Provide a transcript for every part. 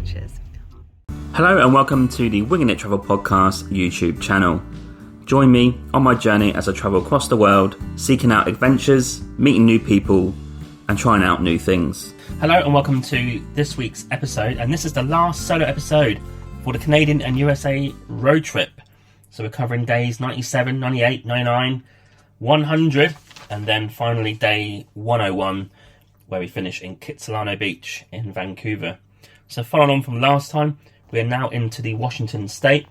Cheers. Hello and welcome to the Winging It Travel Podcast YouTube channel. Join me on my journey as I travel across the world, seeking out adventures, meeting new people and trying out new things. Hello and welcome to this week's episode, and this is the last solo episode for the Canadian and USA road trip. So we're covering days 97, 98, 99, 100 and then finally day 101 where we finish in Kitsilano Beach in Vancouver. So following on from last time, we are now into the Washington state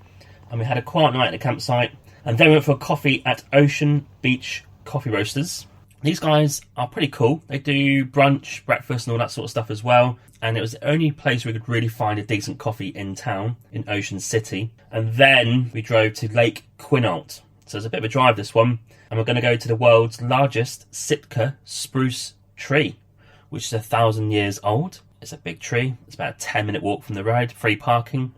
and we had a quiet night at the campsite and then we went for a coffee at Ocean Beach Coffee Roasters. These guys are pretty cool. They do brunch, breakfast and all that sort of stuff as well. And it was the only place we could really find a decent coffee in town, in Ocean City. And then we drove to Lake Quinault. So it's a bit of a drive, this one. And we're going to go to the world's largest Sitka spruce tree, which is 1,000 years old. It's a big tree. It's about a 10-minute walk from the road, free parking.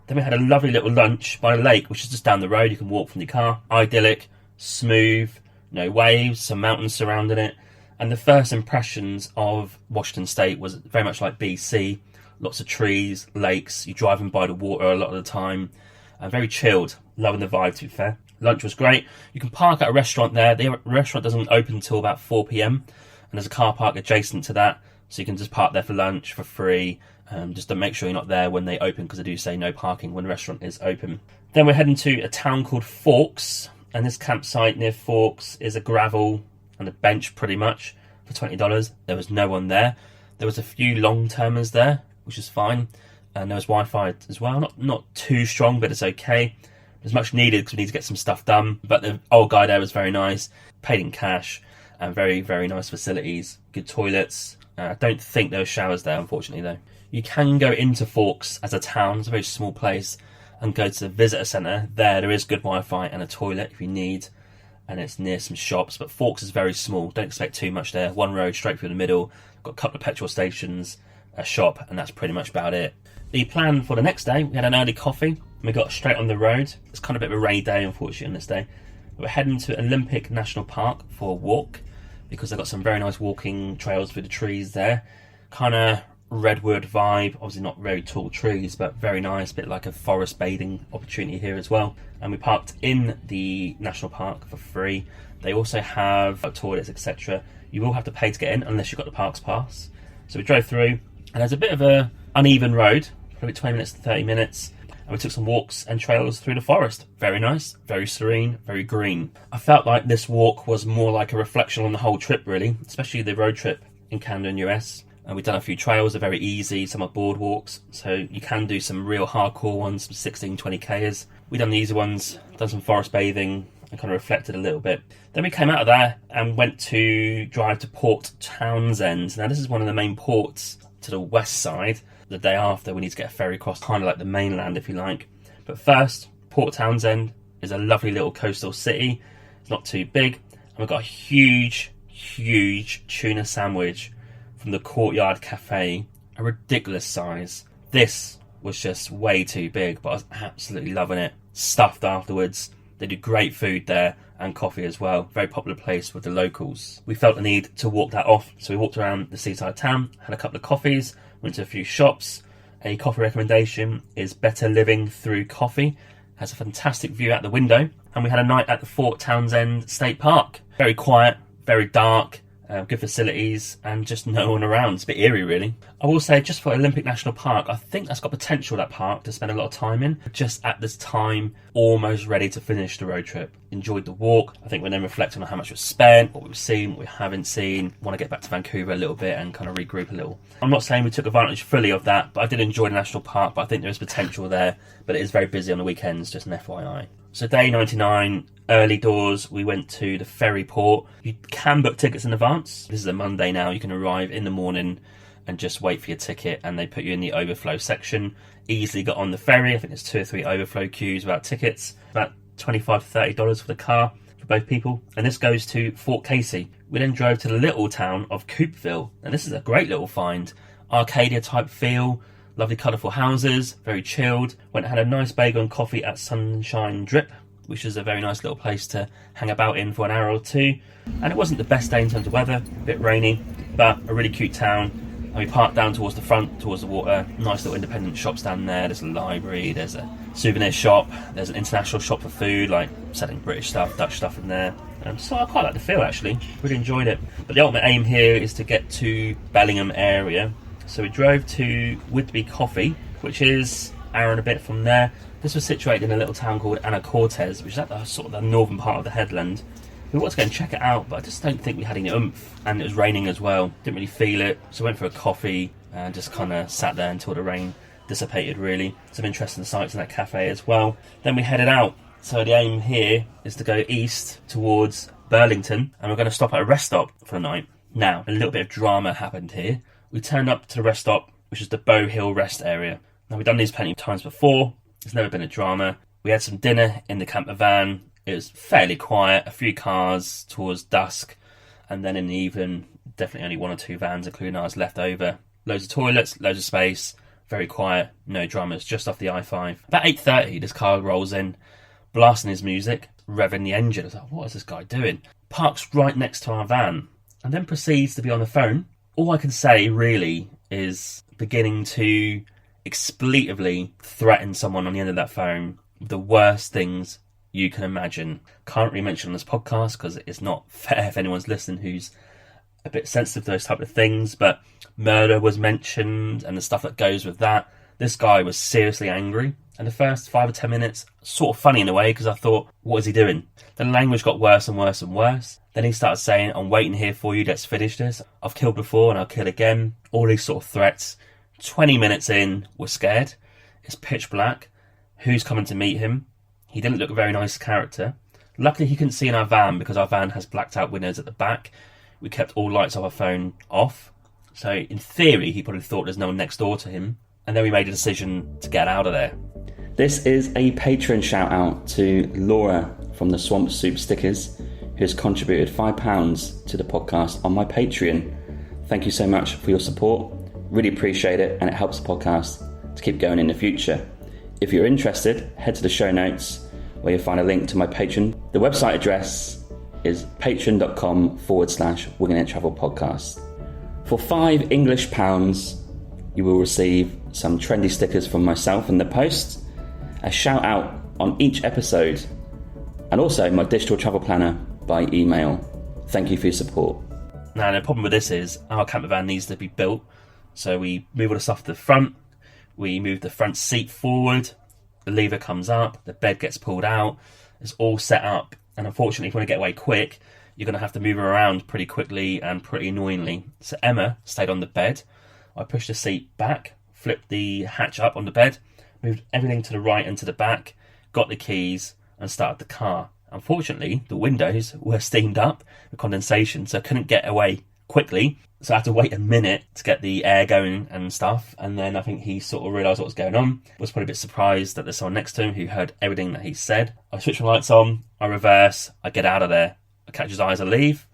Then we had a lovely little lunch by the lake, which is just down the road. You can walk from your car. Idyllic, smooth, no waves, some mountains surrounding it. And the first impressions of Washington State was very much like BC. Lots of trees, lakes, you're driving by the water a lot of the time. And very chilled, loving the vibe to be fair. Lunch was great. You can park at a restaurant there. The restaurant doesn't open until about 4 p.m. And there's a car park adjacent to that. So you can just park there for lunch for free. Just to make sure you're not there when they open, because they do say no parking when the restaurant is open. Then we're heading to a town called Forks. And this campsite near Forks is a gravel and a bench pretty much for $20. There was no one there. There was a few long-termers there, which is fine. And there was Wi-Fi as well. Not too strong, but it's okay. It's much needed because we need to get some stuff done. But the old guy there was very nice. Paid in cash and very, very nice facilities. Good toilets. I don't think there were showers there, unfortunately, though. You can go into Forks as a town. It's a very small place. And go to the visitor centre. There is good Wi-Fi and a toilet if you need, and it's near some shops. But Forks is very small. Don't expect too much there. One road straight through the middle. Got a couple of petrol stations, a shop, and that's pretty much about it. The plan for the next day, we had an early coffee and we got straight on the road. It's kind of a bit of a rainy day, unfortunately, on this day. We're heading to Olympic National Park for a walk because they've got some very nice walking trails through the trees there. Kind of redwood vibe, obviously not very tall trees, but very nice, bit like a forest bathing opportunity here as well. And we parked in the national park for free. They also have toilets, etc. You will have to pay to get in unless you've got the parks pass. So we drove through and there's a bit of a uneven road, probably 20 minutes to 30 minutes, and we took some walks and trails through the forest. Very nice, very serene, very green. I felt like this walk was more like a reflection on the whole trip really, especially the road trip in Canada and US. And we've done a few trails, they're very easy, some are boardwalks, so you can do some real hardcore ones, some 16, 20k's. We've done the easy ones, done some forest bathing, and kind of reflected a little bit. Then we came out of there and went to drive to Port Townsend. Now this is one of the main ports to the west side. The day after we need to get a ferry across, kind of like the mainland if you like. But first, Port Townsend is a lovely little coastal city. It's not too big. And we've got a huge tuna sandwich from the Courtyard Cafe, a ridiculous size. This was just way too big, but I was absolutely loving it. Stuffed afterwards. They do great food there and coffee as well. Very popular place with the locals. We felt the need to walk that off, so we walked around the seaside town, had a couple of coffees, went to a few shops. A coffee recommendation is Better Living Through Coffee. Has a fantastic view out the window. And we had a night at the Port Townsend State Park. Very quiet, very dark. Good facilities and just no one around. It's a bit eerie really. I will say, just for Olympic National Park, I think that's got potential, that park, to spend a lot of time in. Just at this time, almost ready to finish the road trip. Enjoyed the walk. I think we're then reflecting on how much we've spent, what we've seen, what we haven't seen. Want to get back to Vancouver a little bit and kind of regroup a little. I'm not saying we took advantage fully of that, but I did enjoy the national park. But I think there is potential there, but it is very busy on the weekends, just an FYI. So day 99, early doors, we went to the ferry port. You can book tickets in advance. This is a Monday now. You can arrive in the morning and just wait for your ticket, and they put you in the overflow section. Easily got on the ferry. I think there's 2 or 3 overflow queues about tickets. About $25 to $30 for the car for both people. And this goes to Fort Casey. We then drove to the little town of Coupeville. And this is a great little find. Arcadia type feel. Lovely colourful houses, very chilled. Went and had a nice bagel and coffee at Sunshine Drip, which is a very nice little place to hang about in for an hour or two. And it wasn't the best day in terms of weather, a bit rainy, but a really cute town. And we parked down towards the front, towards the water. Nice little independent shops down there. There's a library, there's a souvenir shop, there's an international shop for food, like selling British stuff, Dutch stuff in there. So I quite like the feel, actually. Really enjoyed it. But the ultimate aim here is to get to Bellingham area. So we drove to Whitby Coffee, which is an hour and a bit from there. This was situated in a little town called Anacortes, which is at the sort of the northern part of the headland. We wanted to go and check it out, but I just don't think we had any oomph. And it was raining as well. Didn't really feel it. So I went for a coffee and just kind of sat there until the rain dissipated, really. Some interesting sights in that cafe as well. Then we headed out. So the aim here is to go east towards Burlington, and we're going to stop at a rest stop for the night. Now, a little bit of drama happened here. We turned up to the rest stop, which is the Bow Hill rest area. Now, we've done these plenty of times before. There's never been a drama. We had some dinner in the camper van. It was fairly quiet, a few cars towards dusk, and then in the evening, definitely only one or two vans, including ours, left over. Loads of toilets, loads of space, very quiet, no dramas, just off the I-5. About 8:30, this car rolls in, blasting his music, revving the engine. I was like, what is this guy doing? Parks right next to our van, and then proceeds to be on the phone. All I can say, really, is beginning to expletively threaten someone on the end of that phone with the worst things you can imagine. Can't really mention on this podcast because it's not fair if anyone's listening who's a bit sensitive to those type of things, but murder was mentioned and the stuff that goes with that. This guy was seriously angry, and the first 5 or 10 minutes, sort of funny in a way, because I thought, what is he doing? The language got worse and worse and worse. Then he started saying, I'm waiting here for you, let's finish this. I've killed before and I'll kill again. All these sort of threats. 20 minutes in, we're scared. It's pitch black. Who's coming to meet him? He didn't look a very nice character. Luckily, he couldn't see in our van because our van has blacked out windows at the back. We kept all lights of our phone off. So in theory, he probably thought there's no one next door to him. And then we made a decision to get out of there. This is a patron shout out to Laura from the Swamp Soup Stickers, who has contributed £5 to the podcast on my Patreon. Thank you so much for your support. Really appreciate it, and it helps the podcast to keep going in the future. If you're interested, head to the show notes where you'll find a link to my Patreon. The website address is patreon.com/Winging It Travel Podcast. For £5 English, you will receive some trendy stickers from myself in the post, a shout out on each episode, and also my digital travel planner by email. Thank you for your support. Now, the problem with this is our camper van needs to be built, so we move all the stuff to the front. We move the front seat forward, the lever comes up, the bed gets pulled out, it's all set up, and unfortunately if you want to get away quick, you're going to have to move around pretty quickly and pretty annoyingly. So Emma stayed on the bed. I pushed the seat back, flipped the hatch up on the bed, moved everything to the right and to the back, got the keys and started the car. Unfortunately, the windows were steamed up with condensation, so I couldn't get away quickly. So I had to wait a minute to get the air going and stuff. And then I think he sort of realised what was going on. Was probably a bit surprised that there's someone next to him who heard everything that he said. I switch my lights on, I reverse, I get out of there. I catch his eyes, I leave.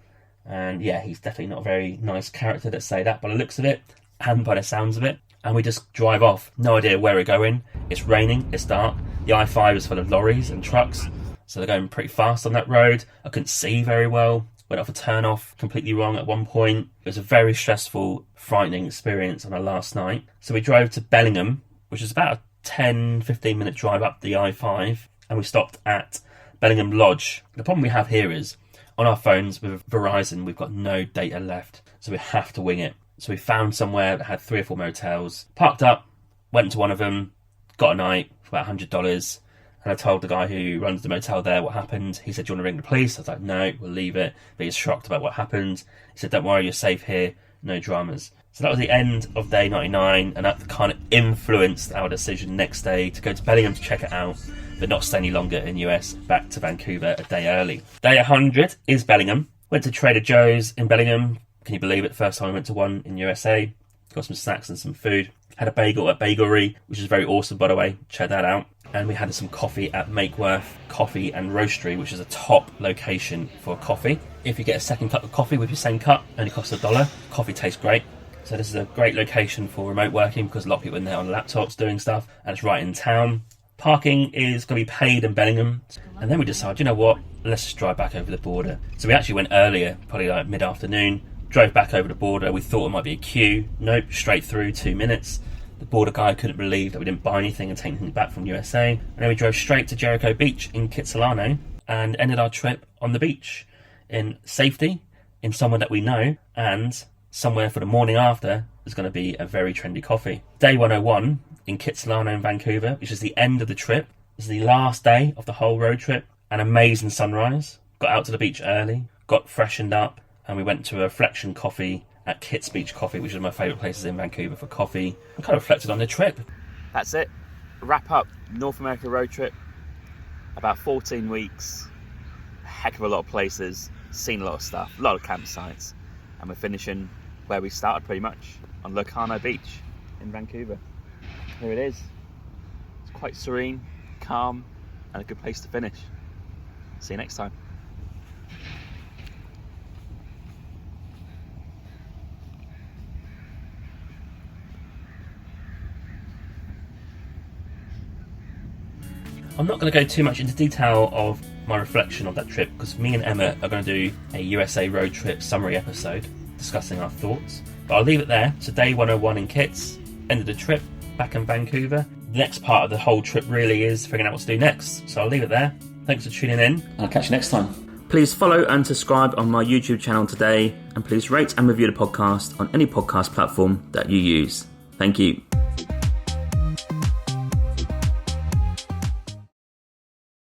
And yeah, he's definitely not a very nice character, let's say that, by the looks of it and by the sounds of it. And we just drive off. No idea where we're going. It's raining, it's dark. The I-5 is full of lorries and trucks, so they're going pretty fast on that road. I couldn't see very well. Went off a turn off completely wrong at one point. It was a very stressful, frightening experience on our last night. So we drove to Bellingham, which is about a 10-15 minute drive up the I-5, and we stopped at Bellingham Lodge. The problem we have here is on our phones with Verizon, we've got no data left, so we have to wing it. So we found somewhere that had 3 or 4 motels, parked up, went into one of them, got a night for about $100. And I told the guy who runs the motel there what happened. He said, do you want to ring the police? I was like, no, we'll leave it. But he's shocked about what happened. He said, don't worry, you're safe here. No dramas. So that was the end of day 99. And that kind of influenced our decision next day to go to Bellingham to check it out, but not stay any longer in the US, back to Vancouver a day early. Day 100 is Bellingham. Went to Trader Joe's in Bellingham. Can you believe it? The first time I went to one in USA. Got some snacks and some food. Had a bagel at Bagelry, which is very awesome, by the way. Check that out. And we had some coffee at Makeworth Coffee and Roastery, which is a top location for coffee. If you get a second cup of coffee with your same cup, only costs $1. Coffee tastes great. So this is a great location for remote working because a lot of people in there on laptops doing stuff, and it's right in town. Parking is going to be paid in Bellingham. And then we decided, you know what, let's just drive back over the border. So we actually went earlier, probably like mid-afternoon, Drove back over the border. We thought it might be a queue. Nope, straight through, 2 minutes. The border guy couldn't believe that we didn't buy anything and take anything back from USA. And then we drove straight to Jericho Beach in Kitsilano and ended our trip on the beach in safety, in somewhere that we know, and somewhere for the morning after is going to be a very trendy coffee. Day 101 in Kitsilano in Vancouver, which is the end of the trip. This is the last day of the whole road trip. An amazing sunrise. Got out to the beach early, got freshened up, and we went to a reflection coffee at Kit's Beach Coffee, which is my favourite places in Vancouver for coffee, and kind of reflected on the trip. That's it. Wrap up North America road trip. About 14 weeks, a heck of a lot of places, seen a lot of stuff, a lot of campsites, and we're finishing where we started pretty much, on Locarno Beach in Vancouver. Here it is. It's quite serene, calm, and a good place to finish. See you next time. I'm not going to go too much into detail of my reflection of that trip because me and Emma are going to do a USA road trip summary episode discussing our thoughts. But I'll leave it there. So day 101 in Kits, end of the trip, back in Vancouver. The next part of the whole trip really is figuring out what to do next. So I'll leave it there. Thanks for tuning in. I'll catch you next time. Please follow and subscribe on my YouTube channel today, and please rate and review the podcast on any podcast platform that you use. Thank you.